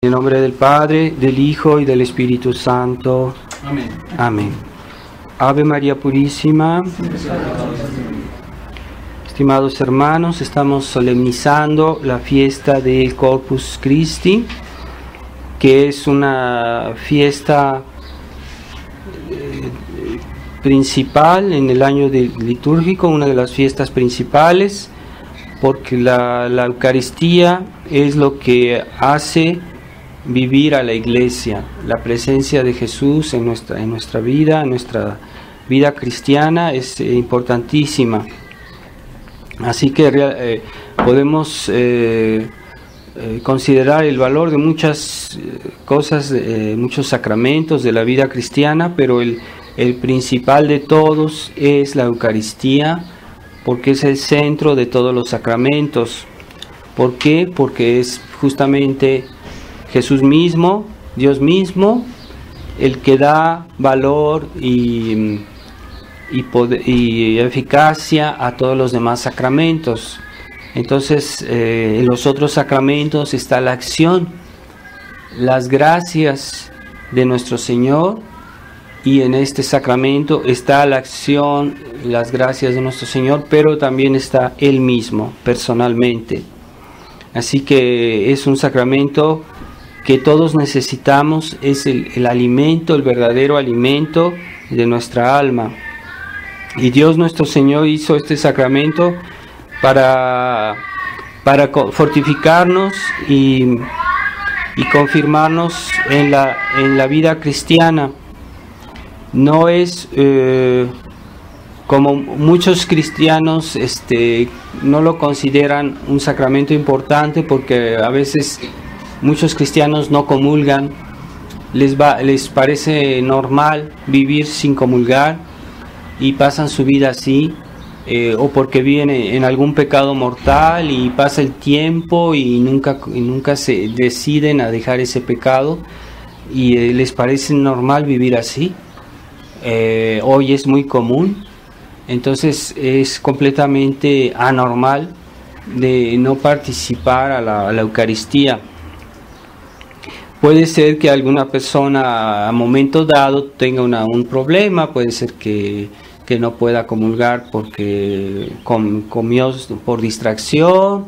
En el nombre del Padre, del Hijo y del Espíritu Santo. Amén. Amén. Ave María Purísima. Estimados hermanos, estamos solemnizando la fiesta del Corpus Christi, que es una fiesta principal en el año litúrgico, una de las fiestas principales, porque la Eucaristía es lo que hace vivir a la Iglesia. La presencia de Jesús en nuestra vida cristiana es importantísima. Así que podemos considerar el valor de muchas cosas, muchos sacramentos de la vida cristiana, pero el principal de todos es la Eucaristía, porque es el centro de todos los sacramentos. ¿Por qué? Porque es justamente Jesús mismo, Dios mismo, el que da valor y eficacia a todos los demás sacramentos. Entonces, en los otros sacramentos está la acción, las gracias de nuestro Señor, y en este sacramento está la acción, las gracias de nuestro Señor, pero también está Él mismo, personalmente. Así que es un sacramento que todos necesitamos, es el alimento, el verdadero alimento de nuestra alma. Y Dios nuestro Señor hizo este sacramento para fortificarnos y confirmarnos en la vida cristiana. No es como muchos cristianos no lo consideran un sacramento importante, porque a veces muchos cristianos no comulgan, les parece normal vivir sin comulgar y pasan su vida así, o porque viven en algún pecado mortal y pasa el tiempo y nunca se deciden a dejar ese pecado, y les parece normal vivir así. Hoy es muy común, entonces es completamente anormal de no participar a la Eucaristía. Puede ser que alguna persona a momento dado tenga un problema, puede ser que no pueda comulgar porque comió por distracción,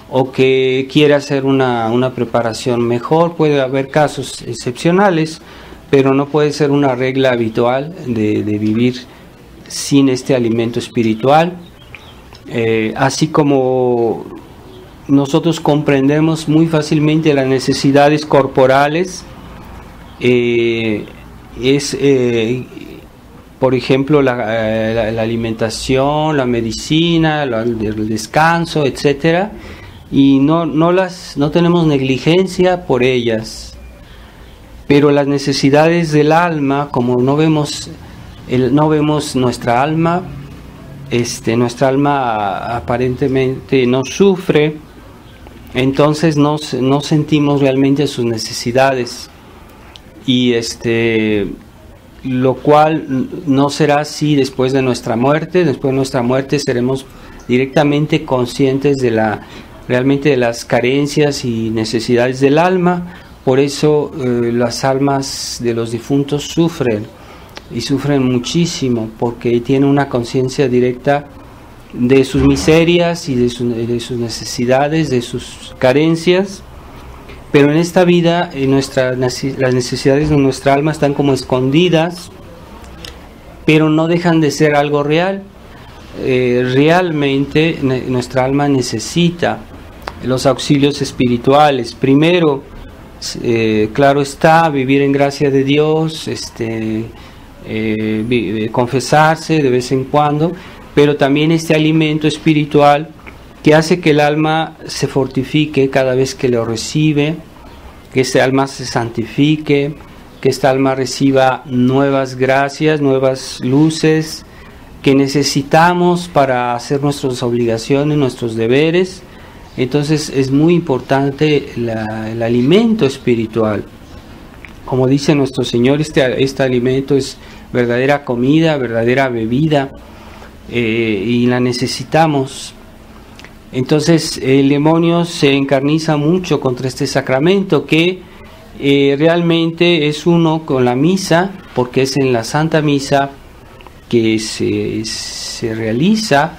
o que quiera hacer una preparación mejor. Puede haber casos excepcionales, pero no puede ser una regla habitual de vivir sin este alimento espiritual. Así como nosotros comprendemos muy fácilmente las necesidades corporales, por ejemplo, la alimentación, la medicina, el descanso, etcétera, y no tenemos negligencia por ellas. Pero las necesidades del alma, como no vemos nuestra alma, nuestra alma aparentemente no sufre, entonces no sentimos realmente sus necesidades, y lo cual no será así después de nuestra muerte. Después de nuestra muerte seremos directamente conscientes realmente de las carencias y necesidades del alma. Por eso las almas de los difuntos sufren, y sufren muchísimo, porque tienen una conciencia directa de sus miserias y de sus necesidades, de sus carencias. Pero en esta vida las necesidades de nuestra alma están como escondidas, pero no dejan de ser algo real. Realmente nuestra alma necesita los auxilios espirituales. Primero, claro está, vivir en gracia de Dios, confesarse de vez en cuando, pero también este alimento espiritual que hace que el alma se fortifique cada vez que lo recibe, que este alma se santifique, que esta alma reciba nuevas gracias, nuevas luces que necesitamos para hacer nuestras obligaciones, nuestros deberes. Entonces es muy importante el alimento espiritual. Como dice nuestro Señor, este alimento es verdadera comida, verdadera bebida, y la necesitamos. Entonces el demonio se encarniza mucho contra este sacramento, que realmente es uno con la misa, porque es en la Santa Misa que se realiza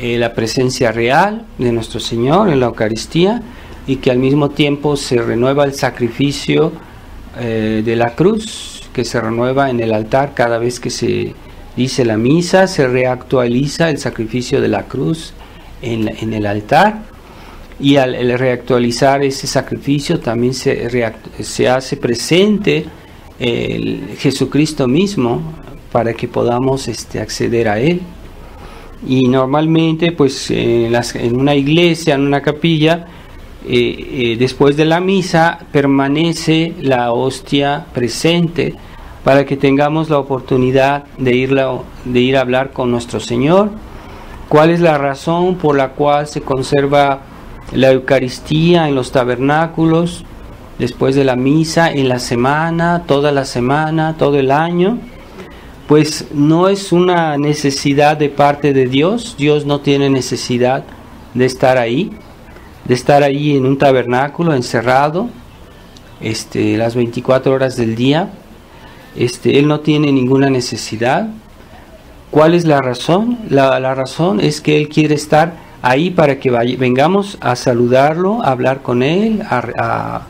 la presencia real de nuestro Señor en la Eucaristía, y que al mismo tiempo se renueva el sacrificio de la cruz, que se renueva en el altar cada vez que se dice la misa, se reactualiza el sacrificio de la cruz en el altar, y al reactualizar ese sacrificio también se hace presente Jesucristo mismo, para que podamos acceder a Él. Y normalmente pues en una iglesia, en una capilla, después de la misa permanece la hostia presente, para que tengamos la oportunidad de ir a hablar con nuestro Señor. ¿Cuál es la razón por la cual se conserva la Eucaristía en los tabernáculos después de la misa, en la semana, toda la semana, todo el año? Pues no es una necesidad de parte de Dios. Dios no tiene necesidad de estar ahí en un tabernáculo encerrado las 24 horas del día. Él no tiene ninguna necesidad. ¿Cuál es la razón? La razón es que Él quiere estar ahí para que vengamos a saludarlo, a hablar con Él, a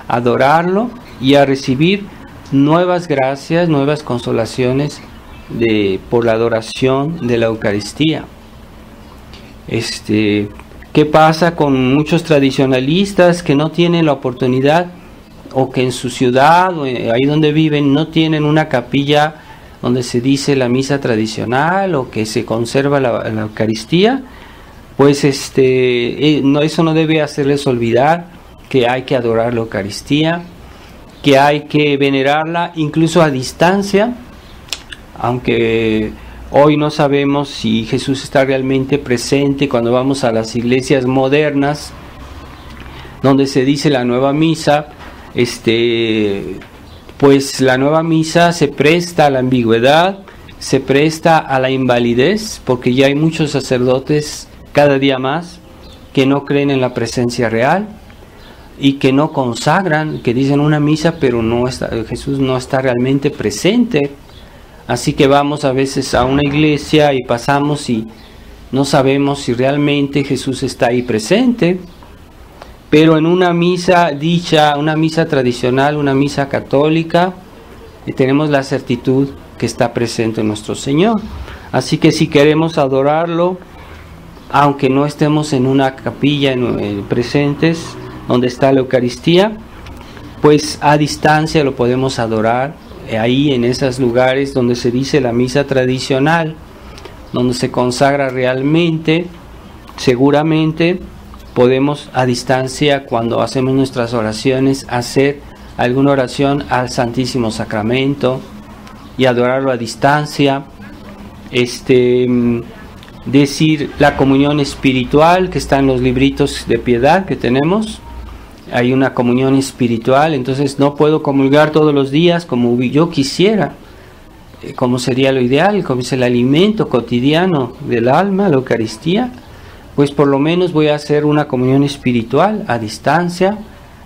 adorarlo y a recibir nuevas gracias, nuevas consolaciones por la adoración de la Eucaristía. ¿Qué pasa con muchos tradicionalistas que no tienen la oportunidad, o que en su ciudad o ahí donde viven no tienen una capilla donde se dice la misa tradicional o que se conserva la Eucaristía? Pues eso no debe hacerles olvidar que hay que adorar la Eucaristía, que hay que venerarla incluso a distancia, aunque hoy no sabemos si Jesús está realmente presente cuando vamos a las iglesias modernas donde se dice la nueva misa. Pues la nueva misa se presta a la ambigüedad, se presta a la invalidez, porque ya hay muchos sacerdotes cada día más que no creen en la presencia real y que no consagran, que dicen una misa pero Jesús no está realmente presente. Así que vamos a veces a una iglesia y pasamos y no sabemos si realmente Jesús está ahí presente. Pero en una misa una misa tradicional, una misa católica, tenemos la certitud que está presente nuestro Señor. Así que si queremos adorarlo, aunque no estemos en una capilla presentes donde está la Eucaristía, pues a distancia lo podemos adorar ahí en esos lugares donde se dice la misa tradicional, donde se consagra realmente. Seguramente podemos a distancia, cuando hacemos nuestras oraciones, hacer alguna oración al Santísimo Sacramento y adorarlo a distancia. Decir la comunión espiritual que está en los libritos de piedad que tenemos. Hay una comunión espiritual, entonces no puedo comulgar todos los días como yo quisiera, como sería lo ideal, como es el alimento cotidiano del alma, la Eucaristía. Pues por lo menos voy a hacer una comunión espiritual a distancia.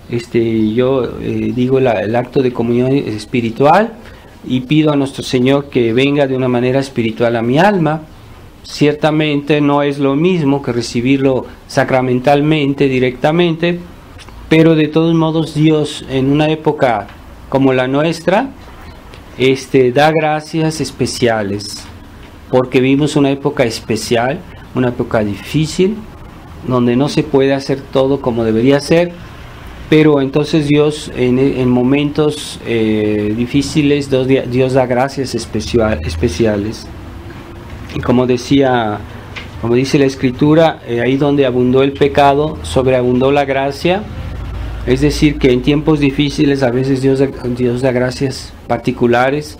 Yo digo el acto de comunión espiritual y pido a nuestro Señor que venga de una manera espiritual a mi alma. Ciertamente no es lo mismo que recibirlo sacramentalmente, directamente, pero de todos modos Dios en una época como la nuestra da gracias especiales, porque vivimos una época especial, una época difícil, donde no se puede hacer todo como debería ser, pero entonces Dios en momentos difíciles, Dios da gracias especiales. Y como dice la Escritura, ahí donde abundó el pecado, sobreabundó la gracia. Es decir, que en tiempos difíciles a veces Dios da gracias particulares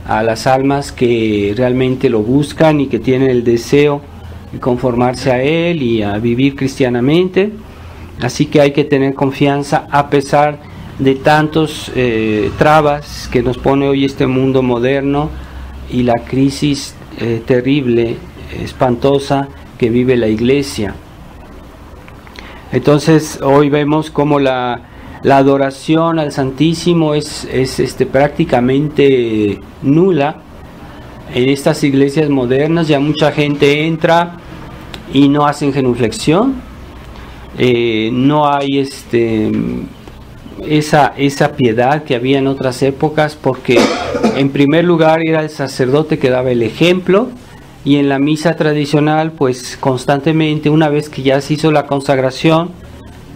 a las almas que realmente lo buscan y que tienen el deseo de conformarse a Él y a vivir cristianamente. Así que hay que tener confianza a pesar de tantos trabas que nos pone hoy este mundo moderno y la crisis terrible, espantosa que vive la Iglesia. Entonces hoy vemos como la La adoración al Santísimo es prácticamente nula. En estas iglesias modernas ya mucha gente entra y no hacen genuflexión. No hay esa piedad que había en otras épocas, porque en primer lugar era el sacerdote que daba el ejemplo, y en la misa tradicional pues constantemente, una vez que ya se hizo la consagración,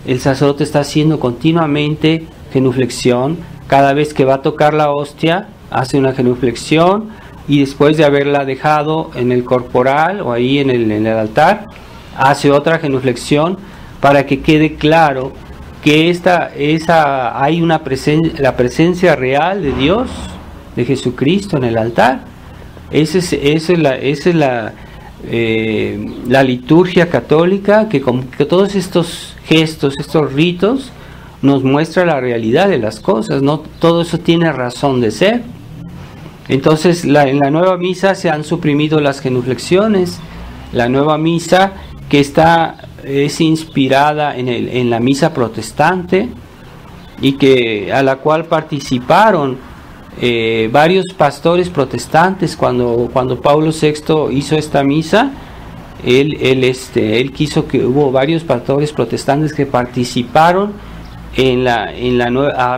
el sacerdote está haciendo continuamente genuflexión. Cada vez que va a tocar la hostia hace una genuflexión, y después de haberla dejado en el corporal o ahí en el altar hace otra genuflexión, para que quede claro que hay la presencia real de Dios, de Jesucristo en el altar. Esa es la liturgia católica, que con todos estos gestos, estos ritos, nos muestra la realidad de las cosas. No todo eso tiene razón de ser. Entonces en la nueva misa se han suprimido las genuflexiones. La nueva misa, que es inspirada en la misa protestante, y a la cual participaron varios pastores protestantes. Cuando Pablo VI hizo esta misa, él quiso que hubo varios pastores protestantes que participaron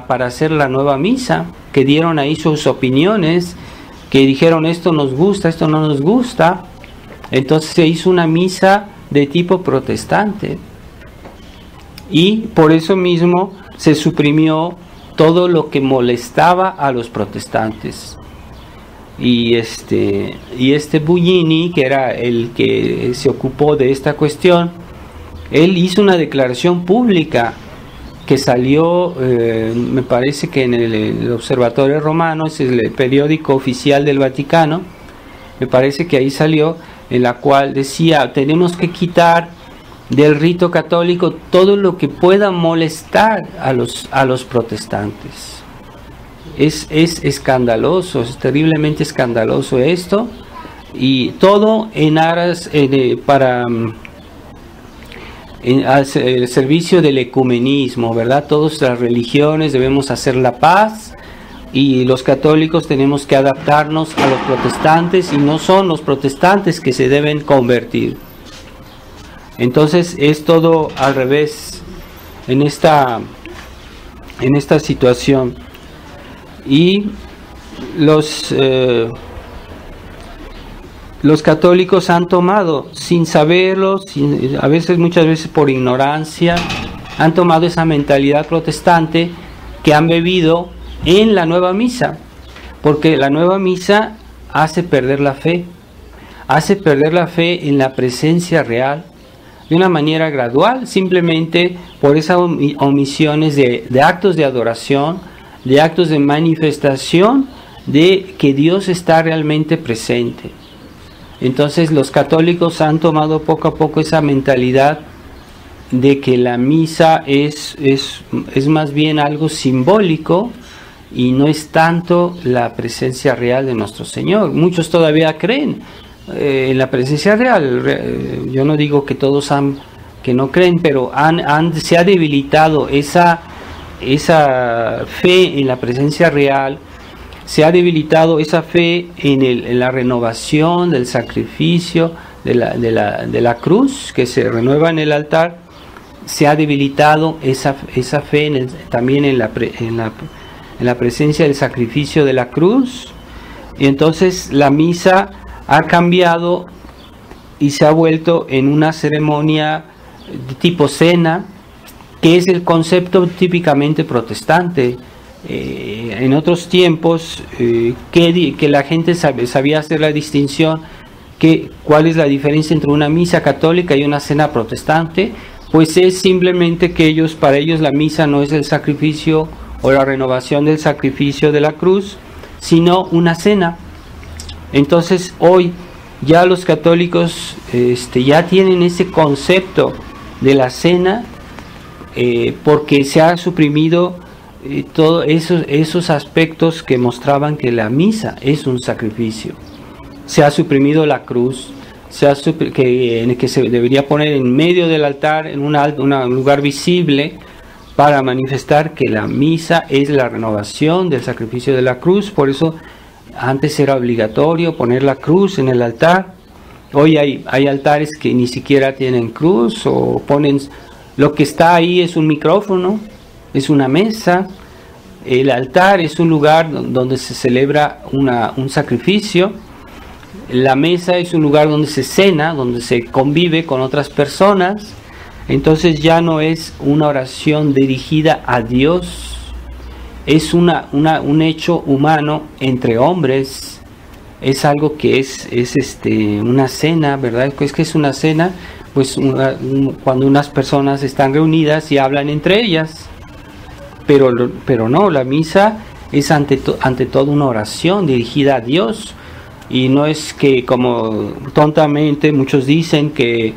para hacer la nueva misa, que dieron ahí sus opiniones, que dijeron esto nos gusta, esto no nos gusta. Entonces se hizo una misa de tipo protestante, y por eso mismo se suprimió todo lo que molestaba a los protestantes. Y Buglini, que era el que se ocupó de esta cuestión, él hizo una declaración pública que salió, me parece que en el Observatorio Romano, es el periódico oficial del Vaticano, me parece que ahí salió, en la cual decía: tenemos que quitar del rito católico todo lo que pueda molestar a los protestantes. Es escandaloso, es terriblemente escandaloso esto, y todo en aras al servicio del ecumenismo, ¿verdad? Todas las religiones debemos hacer la paz, y los católicos tenemos que adaptarnos a los protestantes, y no son los protestantes que se deben convertir. Entonces es todo al revés en esta situación. Y los católicos han tomado, sin saberlo, muchas veces por ignorancia, han tomado esa mentalidad protestante que han bebido en la nueva misa, porque la nueva misa hace perder la fe en la presencia real, de una manera gradual, simplemente por esas omisiones de actos de adoración, de actos de manifestación de que Dios está realmente presente. Entonces los católicos han tomado poco a poco esa mentalidad de que la misa es más bien algo simbólico, y no es tanto la presencia real de nuestro Señor. Muchos todavía creen en la presencia real. Yo no digo que todos que no creen, pero se ha debilitado esa fe en la presencia real, se ha debilitado esa fe en la renovación del sacrificio de la cruz que se renueva en el altar. Se ha debilitado esa fe también en la presencia del sacrificio de la cruz, y entonces la misa ha cambiado y se ha vuelto en una ceremonia de tipo cena, que es el concepto típicamente protestante. En otros tiempos que la gente sabía hacer la distinción, cuál es la diferencia entre una misa católica y una cena protestante. Pues es simplemente que para ellos la misa no es el sacrificio o la renovación del sacrificio de la cruz, sino una cena. Entonces hoy ya los católicos ya tienen ese concepto de la cena, porque se ha suprimido todos esos aspectos que mostraban que la misa es un sacrificio. Se ha suprimido la cruz, que se debería poner en medio del altar, en un lugar visible, para manifestar que la misa es la renovación del sacrificio de la cruz. Por eso antes era obligatorio poner la cruz en el altar. Hoy hay altares que ni siquiera tienen cruz, o ponen, lo que está ahí es un micrófono, es una mesa. El altar es un lugar donde se celebra un sacrificio. La mesa es un lugar donde se cena, donde se convive con otras personas. Entonces ya no es una oración dirigida a Dios, es un hecho humano entre hombres. Es algo que es una cena, ¿verdad? Es que es una cena, pues cuando unas personas están reunidas y hablan entre ellas. Pero no, la misa es ante todo una oración dirigida a Dios. Y no es que, como tontamente muchos dicen, que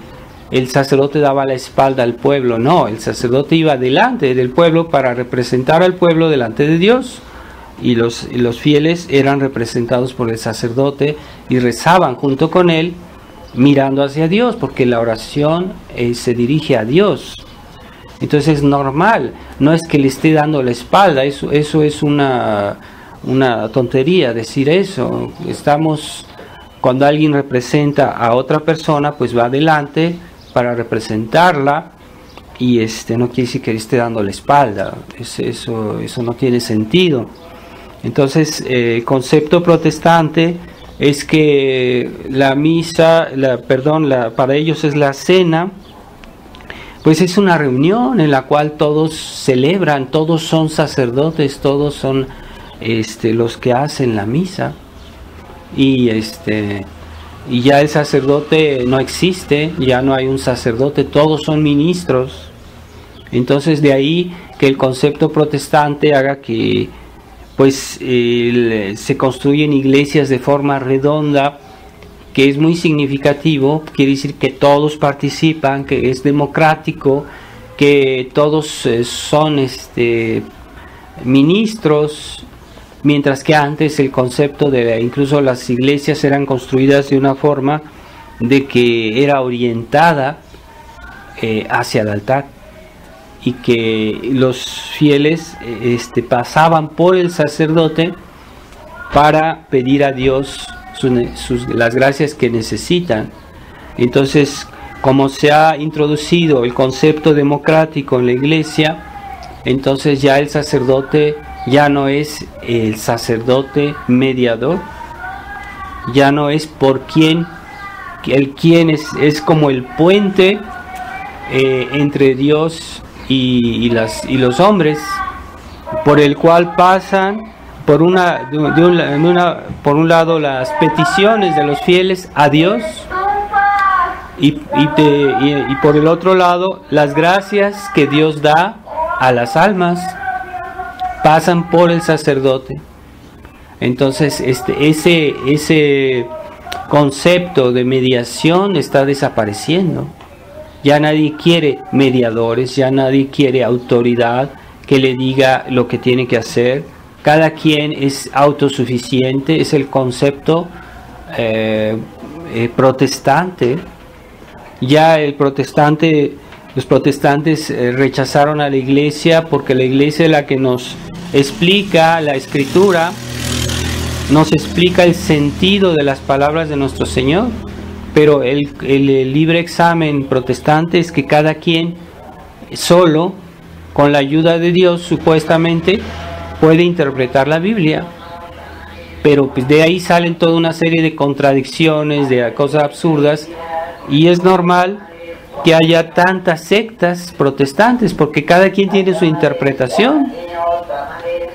el sacerdote daba la espalda al pueblo. No, el sacerdote iba delante del pueblo para representar al pueblo delante de Dios. Y los fieles eran representados por el sacerdote y rezaban junto con él, mirando hacia Dios, porque la oración se dirige a Dios. Entonces es normal, no es que le esté dando la espalda, eso es una tontería decir eso. Cuando alguien representa a otra persona, pues va adelante para representarla, y no quiere decir que le esté dando la espalda. Eso no tiene sentido. Entonces el concepto protestante es que la misa, para ellos es la cena, pues es una reunión en la cual todos celebran, todos son sacerdotes, todos son los que hacen la misa, y ya el sacerdote no existe, ya no hay un sacerdote, todos son ministros. Entonces de ahí que el concepto protestante haga que pues se construyen iglesias de forma redonda, que es muy significativo. Quiere decir que todos participan, que es democrático, que todos son ministros, mientras que antes el concepto incluso las iglesias eran construidas de una forma de que era orientada hacia el altar, y que los fieles pasaban por el sacerdote para pedir a Dios las gracias que necesitan. Entonces, como se ha introducido el concepto democrático en la iglesia, entonces ya el sacerdote ya no es el sacerdote mediador, ya no es quien es como el puente entre Dios y los hombres, por el cual pasan por un lado las peticiones de los fieles a Dios, y por el otro lado las gracias que Dios da a las almas pasan por el sacerdote. Entonces ese concepto de mediación está desapareciendo. Ya nadie quiere mediadores, ya nadie quiere autoridad que le diga lo que tiene que hacer. Cada quien es autosuficiente, es el concepto protestante. Ya los protestantes rechazaron a la iglesia, porque la iglesia es la que nos explica la escritura, nos explica el sentido de las palabras de nuestro Señor. Pero el libre examen protestante es que cada quien solo, con la ayuda de Dios supuestamente, puede interpretar la Biblia. Pero pues de ahí salen toda una serie de contradicciones, de cosas absurdas, y es normal que haya tantas sectas protestantes, porque cada quien tiene su interpretación.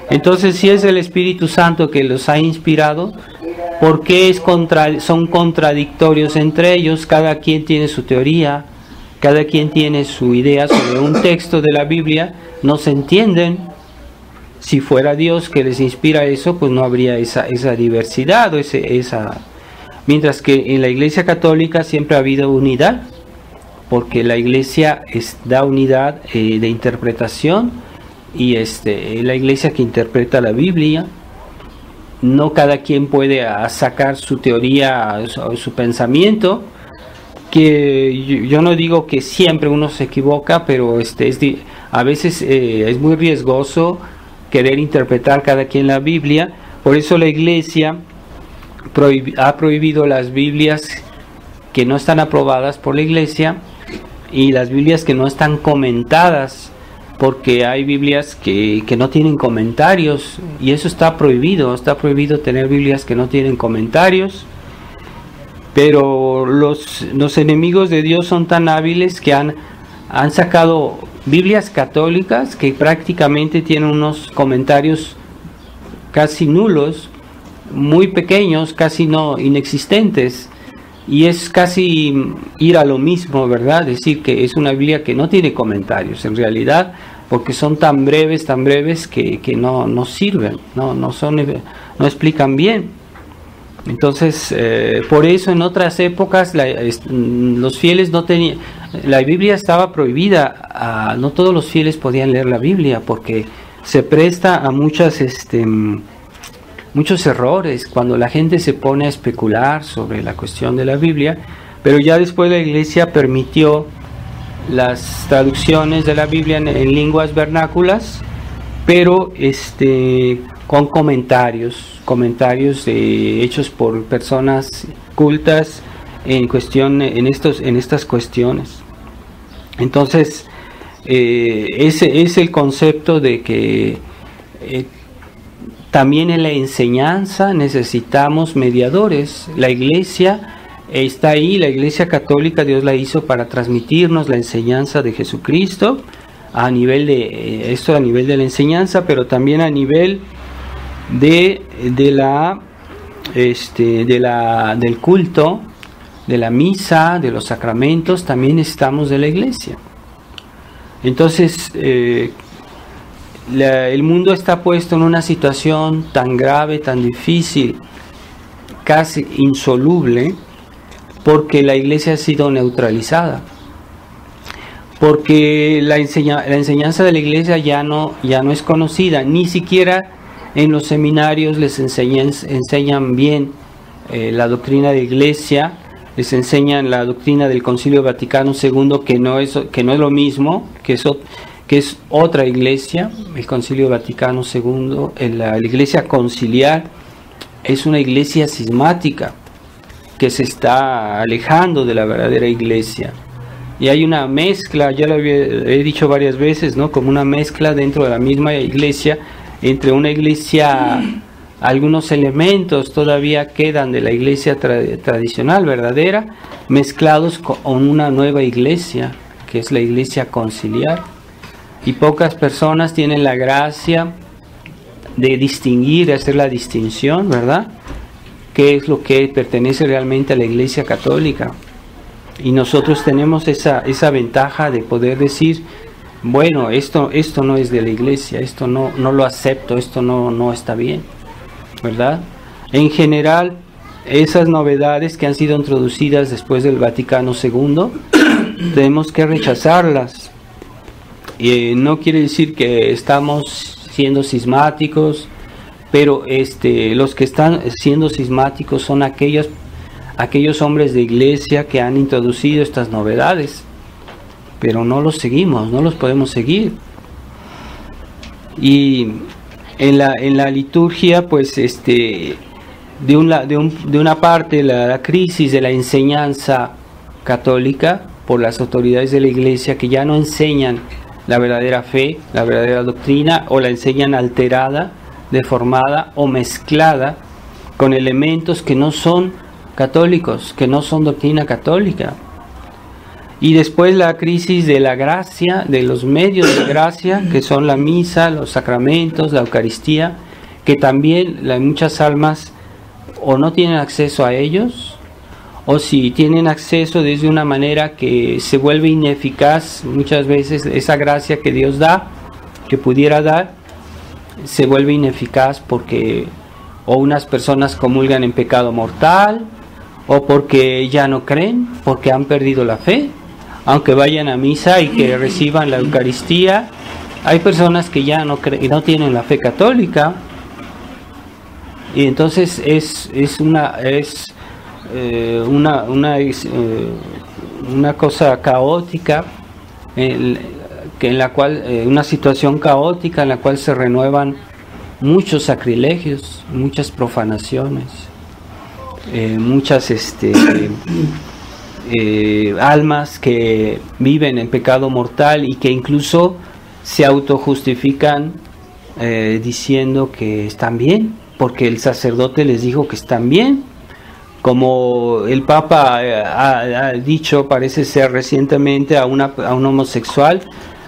Entonces, si es el Espíritu Santo que los ha inspirado, ¿por qué son contradictorios entre ellos? Cada quien tiene su teoría, cada quien tiene su idea sobre un texto de la Biblia, no se entienden. Si fuera Dios que les inspira eso, pues no habría esa diversidad, mientras que en la Iglesia Católica siempre ha habido unidad, porque la Iglesia da unidad de interpretación, y la Iglesia que interpreta la Biblia. No cada quien puede sacar su teoría o su pensamiento, que yo no digo que siempre uno se equivoca, pero a veces es muy riesgoso querer interpretar cada quien la Biblia. Por eso la Iglesia ha prohibido las Biblias que no están aprobadas por la Iglesia y las Biblias que no están comentadas, porque hay Biblias que no tienen comentarios, y eso está prohibido tener Biblias que no tienen comentarios. Pero los enemigos de Dios son tan hábiles que han sacado Biblias católicas que prácticamente tienen unos comentarios casi nulos, muy pequeños, casi inexistentes, y es casi ir a lo mismo, ¿verdad? Decir que es una Biblia que no tiene comentarios en realidad, porque son tan breves que no sirven, no explican bien. Entonces, por eso en otras épocas los fieles no tenían, la Biblia estaba prohibida, no todos los fieles podían leer la Biblia, porque se presta a muchos errores cuando la gente se pone a especular sobre la cuestión de la Biblia. Pero ya después la Iglesia permitió las traducciones de la Biblia en lenguas vernáculas, pero con comentarios hechos por personas cultas en estas cuestiones. Entonces, ese es el concepto de que también en la enseñanza necesitamos mediadores. La Iglesia está ahí, la Iglesia católica Dios la hizo para transmitirnos la enseñanza de Jesucristo, a nivel de la enseñanza, pero también a nivel del culto, de la misa, de los sacramentos. También necesitamos de la Iglesia. Entonces, el mundo está puesto en una situación tan grave, tan difícil, casi insoluble, porque la Iglesia ha sido neutralizada, porque la enseñanza de la Iglesia ya no es conocida. Ni siquiera en los seminarios les enseñan bien la doctrina de la Iglesia, les enseñan la doctrina del Concilio Vaticano II, que no es lo mismo, que es otra iglesia. El Concilio Vaticano II, la Iglesia conciliar, es una iglesia cismática que se está alejando de la verdadera Iglesia. Y hay una mezcla, ya lo he dicho varias veces, ¿no? Como una mezcla dentro de la misma Iglesia, entre una Iglesia, algunos elementos todavía quedan de la Iglesia tradicional, verdadera, mezclados con una nueva Iglesia, que es la Iglesia conciliar. Y pocas personas tienen la gracia de distinguir, de hacer la distinción, ¿verdad? ¿Qué es lo que pertenece realmente a la Iglesia católica? Y nosotros tenemos esa ventaja de poder decir, bueno, esto no es de la Iglesia, esto no lo acepto, esto no está bien, ¿verdad? En general, esas novedades que han sido introducidas después del Vaticano II, tenemos que rechazarlas. No quiere decir que estamos siendo cismáticos, pero los que están siendo cismáticos son aquellos hombres de Iglesia que han introducido estas novedades, pero no los seguimos, no los podemos seguir. Y en la liturgia, pues de una parte la crisis de la enseñanza católica por las autoridades de la Iglesia, que ya no enseñan la verdadera fe, la verdadera doctrina, o la enseñan alterada, deformada o mezclada con elementos que no son católicos, que no son doctrina católica. Y después la crisis de la gracia, de los medios de gracia, que son la misa, los sacramentos, la Eucaristía, que también muchas almas o no tienen acceso a ellos, o si tienen acceso desde una manera que se vuelve ineficaz. Muchas veces esa gracia que Dios da, que pudiera dar, se vuelve ineficaz porque o unas personas comulgan en pecado mortal, o porque ya no creen, porque han perdido la fe, aunque vayan a misa y que reciban la Eucaristía. Hay personas que ya no tienen la fe católica, y entonces es una cosa caótica, que en la cual una situación caótica en la cual se renuevan muchos sacrilegios, muchas profanaciones, muchas almas que viven en pecado mortal y que incluso se autojustifican diciendo que están bien, porque el sacerdote les dijo que están bien. Como el Papa ha dicho, parece ser recientemente, a un homosexual,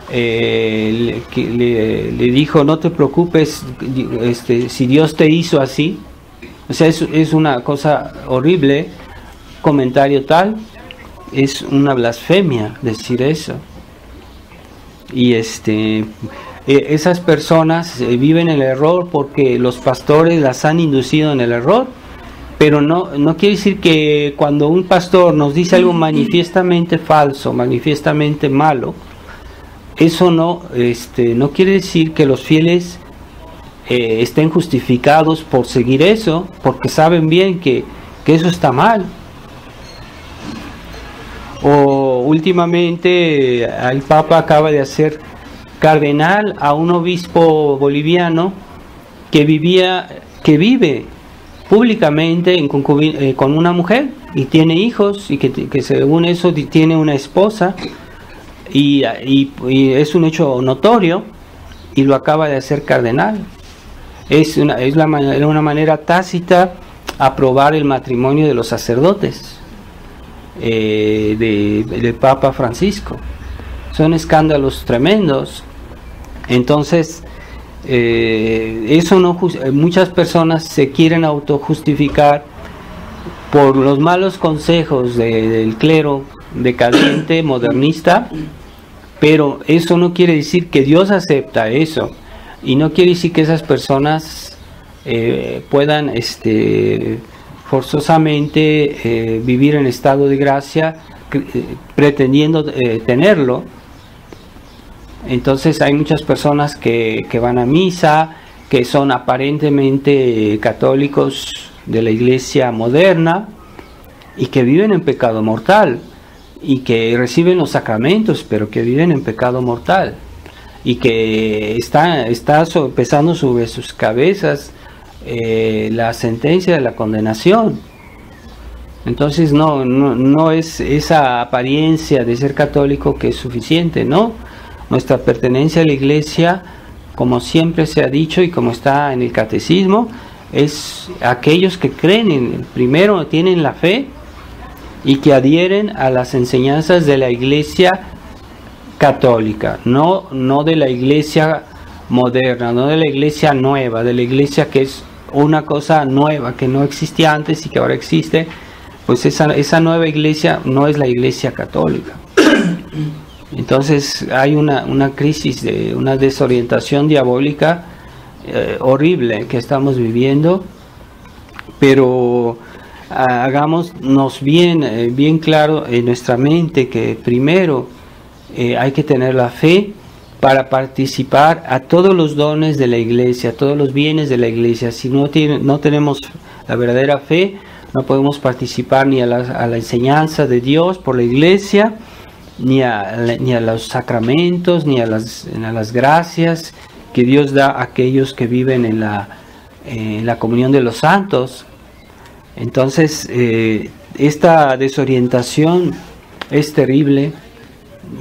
le dijo: no te preocupes, si Dios te hizo así. O sea, es una cosa horrible, comentario tal, es una blasfemia decir eso. Y esas personas viven el error porque los pastores las han inducido en el error. Pero no quiere decir que cuando un pastor nos dice algo manifiestamente falso, manifiestamente malo, eso no quiere decir que los fieles estén justificados por seguir eso, porque saben bien que eso está mal. O últimamente el Papa acaba de hacer cardenal a un obispo boliviano que vive públicamente con una mujer y tiene hijos y que según eso tiene una esposa y es un hecho notorio y lo acaba de hacer cardenal. Es una manera tácita aprobar el matrimonio de los sacerdotes del Papa Francisco. Son escándalos tremendos. Entonces muchas personas se quieren autojustificar por los malos consejos del clero decadente, modernista, pero eso no quiere decir que Dios acepta eso, y no quiere decir que esas personas puedan forzosamente vivir en estado de gracia pretendiendo tenerlo. Entonces hay muchas personas que van a misa, que son aparentemente católicos de la iglesia moderna y que viven en pecado mortal y que reciben los sacramentos, pero que viven en pecado mortal y que está pesando sobre sus cabezas la sentencia de la condenación. Entonces no es esa apariencia de ser católico que es suficiente, ¿no? Nuestra pertenencia a la iglesia, como siempre se ha dicho y como está en el catecismo, es aquellos que creen primero tienen la fe y que adhieren a las enseñanzas de la iglesia católica, no de la iglesia moderna, no de la iglesia nueva, de la iglesia que es una cosa nueva que no existía antes y que ahora existe. Pues esa nueva iglesia no es la iglesia católica. Entonces hay una crisis, una desorientación diabólica horrible que estamos viviendo, pero hagámonos bien claro en nuestra mente que primero hay que tener la fe para participar a todos los dones de la iglesia, a todos los bienes de la iglesia. Si no tenemos la verdadera fe, no podemos participar ni a la enseñanza de Dios por la iglesia, ni a los sacramentos, ni a las gracias que Dios da a aquellos que viven en la comunión de los santos. Entonces, esta desorientación es terrible,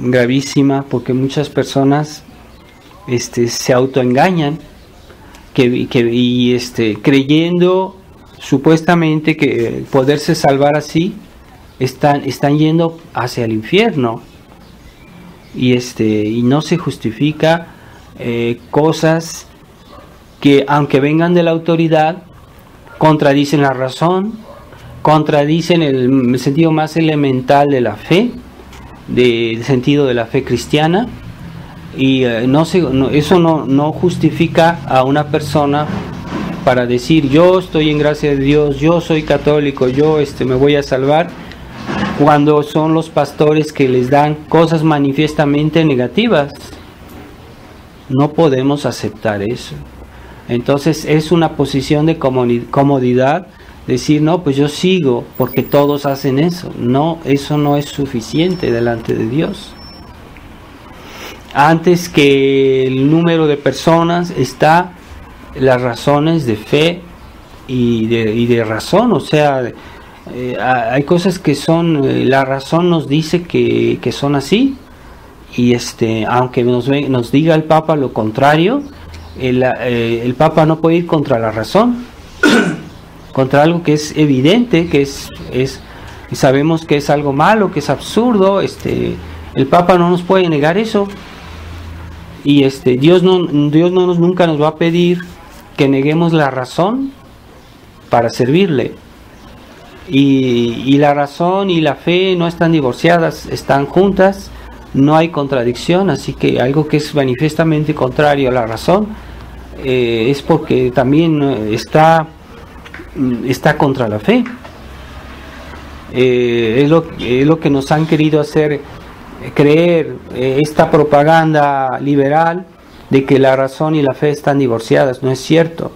gravísima, porque muchas personas se autoengañan creyendo supuestamente que poderse salvar así, están yendo hacia el infierno, y no se justifica cosas que, aunque vengan de la autoridad, contradicen la razón, contradicen el sentido más elemental de la fe, del sentido de la fe cristiana, y eso no justifica a una persona para decir: yo estoy en gracia de Dios, yo soy católico, yo me voy a salvar, cuando son los pastores que les dan cosas manifiestamente negativas. No podemos aceptar eso. Entonces es una posición de comodidad decir: no, pues yo sigo porque todos hacen eso. No, eso no es suficiente delante de Dios. Antes que el número de personas está las razones de fe y de razón. O sea, hay cosas que son, la razón nos dice que son así, y aunque nos diga el Papa lo contrario, el Papa no puede ir contra la razón, contra algo que es evidente, que es sabemos que es algo malo, que es absurdo. El Papa no nos puede negar eso, y Dios nunca nos va a pedir que neguemos la razón para servirle. Y la razón y la fe no están divorciadas, están juntas, no hay contradicción. Así que algo que es manifiestamente contrario a la razón es porque también está contra la fe. Es lo que nos han querido hacer creer, esta propaganda liberal de que la razón y la fe están divorciadas. No es cierto.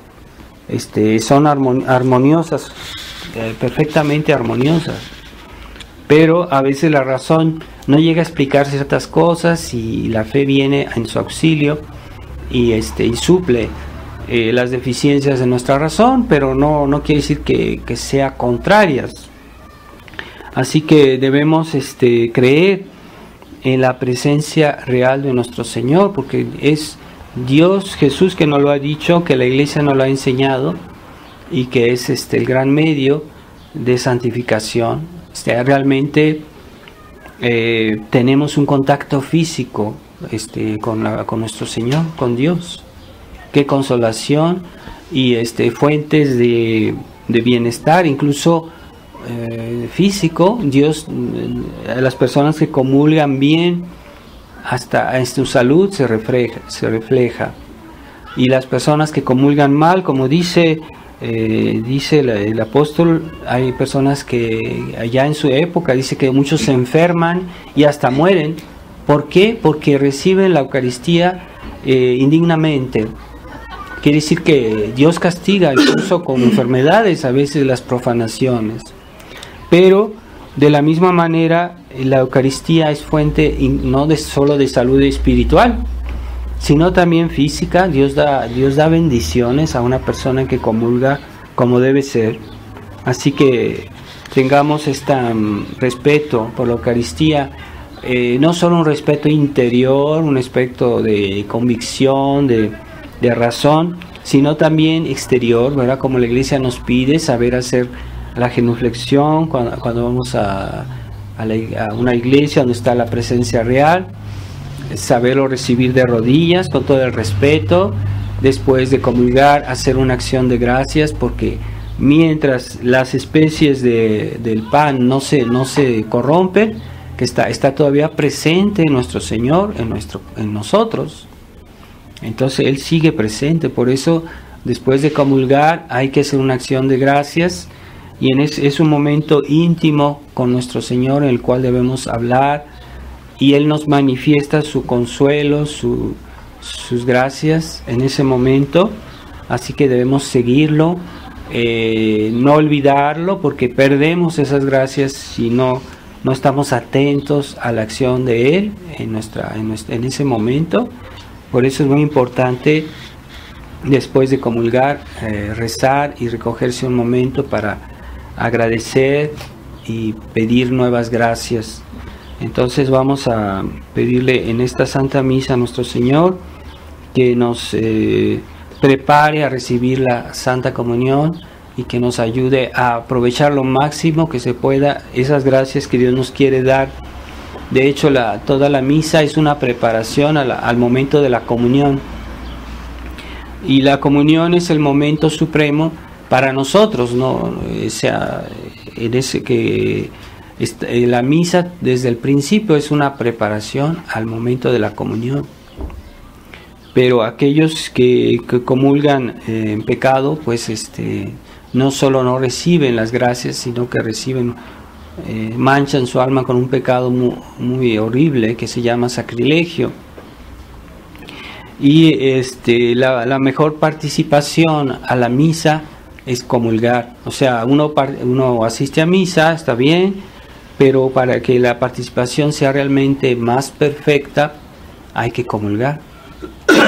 Son armoniosas, perfectamente armoniosas, pero a veces la razón no llega a explicar ciertas cosas y la fe viene en su auxilio y suple las deficiencias de nuestra razón, pero no quiere decir que sea contrarias. Así que debemos creer en la presencia real de nuestro Señor, porque es Dios, Jesús, que nos lo ha dicho, que la Iglesia nos lo ha enseñado, y que es el gran medio de santificación. Realmente tenemos un contacto físico con nuestro Señor, con Dios. Qué consolación y fuentes de bienestar, incluso físico. Dios, a las personas que comulgan bien, hasta en su salud se refleja. Y las personas que comulgan mal, como dice el apóstol, hay personas que allá en su época dice que muchos se enferman y hasta mueren. ¿Por qué? Porque reciben la Eucaristía indignamente. Quiere decir que Dios castiga incluso con enfermedades a veces las profanaciones. Pero de la misma manera la Eucaristía es fuente no solo de salud espiritual, sino también física. Dios da bendiciones a una persona que comulga como debe ser. Así que tengamos respeto por la Eucaristía, no solo un respeto interior, un respeto de convicción, de razón, sino también exterior, ¿verdad? Como la Iglesia nos pide, saber hacer la genuflexión cuando vamos a una iglesia donde está la presencia real, saberlo recibir de rodillas con todo el respeto, después de comulgar hacer una acción de gracias, porque mientras las especies del pan no se corrompen, que está todavía presente nuestro Señor en nosotros. Entonces Él sigue presente. Por eso después de comulgar hay que hacer una acción de gracias, y es un momento íntimo con nuestro Señor en el cual debemos hablar, y Él nos manifiesta su consuelo, sus gracias en ese momento. Así que debemos seguirlo, no olvidarlo, porque perdemos esas gracias si no estamos atentos a la acción de Él en ese momento. Por eso es muy importante, después de comulgar, rezar y recogerse un momento para agradecer y pedir nuevas gracias. Entonces vamos a pedirle en esta Santa Misa a nuestro Señor que nos prepare a recibir la Santa Comunión y que nos ayude a aprovechar lo máximo que se pueda esas gracias que Dios nos quiere dar. De hecho, toda la misa es una preparación al momento de la comunión, y la comunión es el momento supremo para nosotros, ¿no? O sea, la misa desde el principio es una preparación al momento de la comunión. Pero aquellos que comulgan en pecado, pues no solo no reciben las gracias, sino que manchan su alma con un pecado muy, muy horrible que se llama sacrilegio. Y la mejor participación a la misa es comulgar. O sea, uno asiste a misa, está bien, pero para que la participación sea realmente más perfecta, hay que comulgar.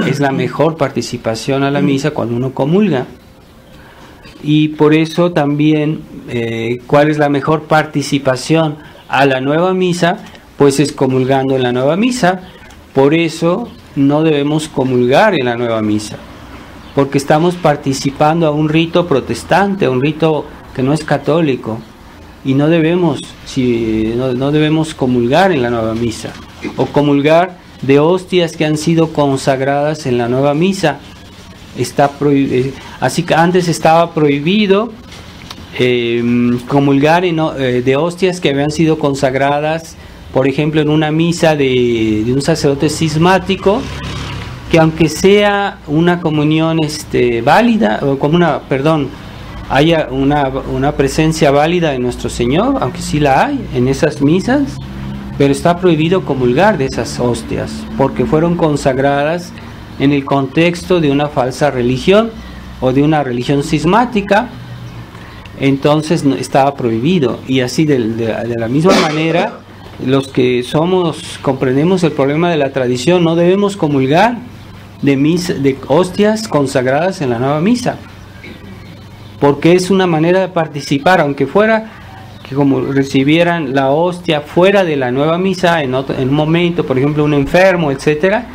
Es la mejor participación a la misa cuando uno comulga. Y por eso también, ¿cuál es la mejor participación a la nueva misa? Pues es comulgando en la nueva misa. Por eso no debemos comulgar en la nueva misa, porque estamos participando a un rito protestante, a un rito que no es católico, y no debemos comulgar en la nueva misa, o comulgar de hostias que han sido consagradas en la nueva misa. Así que antes estaba prohibido comulgar de hostias que habían sido consagradas, por ejemplo, en una misa de un sacerdote cismático, que aunque sea una comunión válida, o como haya una presencia válida de nuestro Señor, aunque sí la hay en esas misas, pero está prohibido comulgar de esas hostias, porque fueron consagradas en el contexto de una falsa religión o de una religión cismática. Entonces estaba prohibido. Y así de la misma manera, los que comprendemos el problema de la tradición, no debemos comulgar de hostias consagradas en la nueva misa, porque es una manera de participar, aunque fuera que como recibieran la hostia fuera de la nueva misa en un momento, por ejemplo un enfermo, etcétera,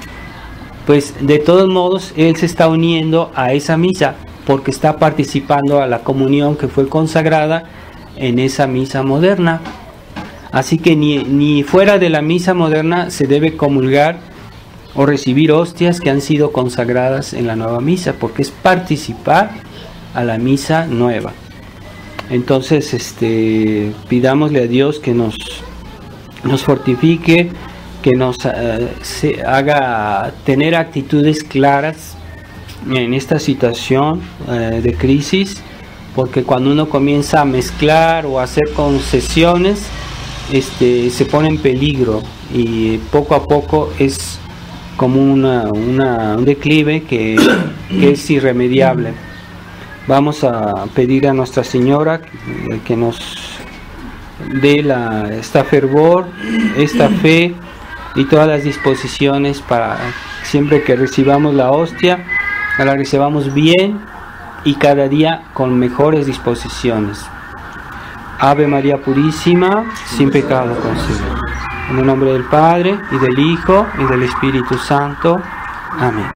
pues de todos modos él se está uniendo a esa misa, porque está participando a la comunión que fue consagrada en esa misa moderna. Así que ni fuera de la misa moderna se debe comulgar o recibir hostias que han sido consagradas en la nueva misa, porque es participar a la misa nueva. Entonces pidámosle a Dios que nos fortifique, que nos haga tener actitudes claras en esta situación de crisis, porque cuando uno comienza a mezclar o a hacer concesiones, se pone en peligro, y poco a poco es como un declive que es irremediable. Vamos a pedir a Nuestra Señora que nos dé esta fervor, esta fe y todas las disposiciones para siempre que recibamos la hostia, que la recibamos bien y cada día con mejores disposiciones. Ave María Purísima, sin pecado concebida. En el nombre del Padre, y del Hijo, y del Espíritu Santo. Amén.